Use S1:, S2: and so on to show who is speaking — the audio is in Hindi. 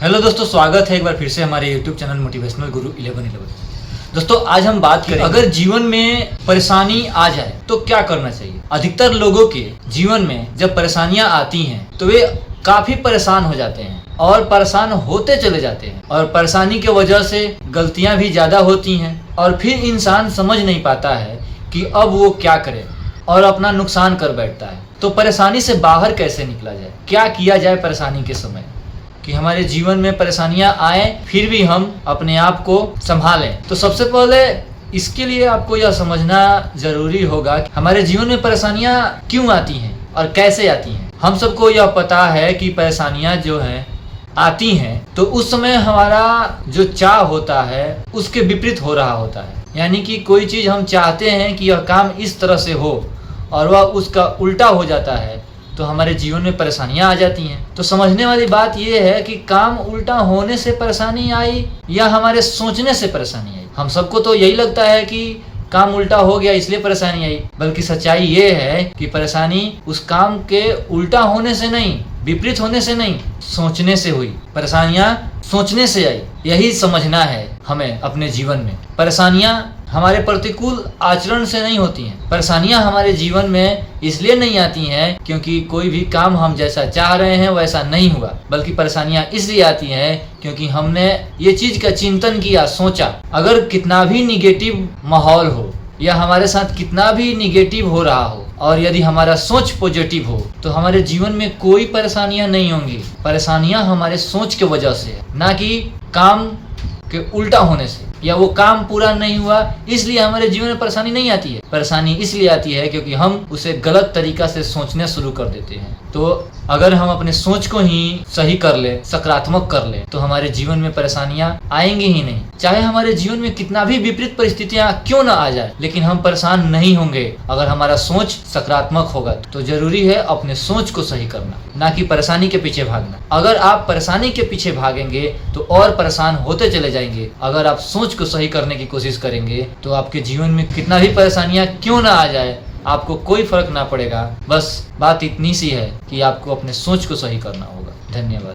S1: हेलो दोस्तों, स्वागत है एक बार फिर से हमारे YouTube चैनल मोटिवेशनल गुरु 1111। दोस्तों आज हम बात करें अगर जीवन में परेशानी आ जाए तो क्या करना चाहिए। अधिकतर लोगों के जीवन में जब परेशानियां आती हैं तो वे काफी परेशान हो जाते हैं और परेशान होते चले जाते हैं और परेशानी की वजह से गलतियां भी ज्यादा होती हैं और फिर इंसान समझ नहीं पाता है कि अब वो क्या करे और अपना नुकसान कर बैठता है। तो परेशानी से बाहर कैसे निकला जाए, क्या किया जाए परेशानी के समय कि हमारे जीवन में परेशानियां आए फिर भी हम अपने आप को संभालें। तो सबसे पहले इसके लिए आपको यह समझना जरूरी होगा कि हमारे जीवन में परेशानियां क्यों आती हैं और कैसे आती हैं। हम सबको यह पता है कि परेशानियां जो हैं आती हैं तो उस समय हमारा जो चाह होता है उसके विपरीत हो रहा होता है। यानी कि कोई चीज़ हम चाहते हैं कि यह काम इस तरह से हो और वह उसका उल्टा हो जाता है तो हमारे जीवन में परेशानियां आ जाती हैं। तो समझने वाली बात यह है कि काम उल्टा होने से परेशानी आई या हमारे सोचने से परेशानी आई। हम सबको तो यही लगता है कि काम उल्टा हो गया इसलिए परेशानी आई, बल्कि सच्चाई ये है कि परेशानी उस काम के उल्टा होने से नहीं, विपरीत होने से नहीं, सोचने से हुई। परेशानियां सोचने से आई, यही समझना है हमें अपने जीवन में। परेशानियां हमारे प्रतिकूल आचरण से नहीं होती हैं। परेशानियां हमारे जीवन में इसलिए नहीं आती हैं क्योंकि कोई भी काम हम जैसा चाह रहे हैं वैसा नहीं हुआ, बल्कि परेशानियां इसलिए आती हैं क्योंकि हमने ये चीज का चिंतन किया, सोचा। अगर कितना भी निगेटिव माहौल हो या हमारे साथ कितना भी निगेटिव हो रहा हो और यदि हमारा सोच पॉजिटिव हो तो हमारे जीवन में कोई परेशानियां नहीं होंगी। परेशानियां हमारे सोच के वजह से है, ना कि काम के उल्टा होने से या वो काम पूरा नहीं हुआ इसलिए हमारे जीवन में परेशानी नहीं आती है। परेशानी इसलिए आती है क्योंकि हम उसे गलत तरीका से सोचने शुरू कर देते हैं। तो अगर हम अपने सोच को ही सही कर ले, सकारात्मक कर ले, तो हमारे जीवन में परेशानियां आएंगी ही नहीं। चाहे हमारे जीवन में कितना भी विपरीत परिस्थितियां क्यों ना आ जाए, लेकिन हम परेशान नहीं होंगे अगर हमारा सोच सकारात्मक होगा। तो जरूरी है अपने सोच को सही करना, ना कि परेशानी के पीछे भागना। अगर आप परेशानी के पीछे भागेंगे तो और परेशान होते चले जाएंगे। अगर आप सोच को सही करने की कोशिश करेंगे तो आपके जीवन में कितना भी परेशानियां क्यों ना आ जाए आपको कोई फर्क ना पड़ेगा। बस बात इतनी सी है कि आपको अपने सोच को सही करना होगा। धन्यवाद।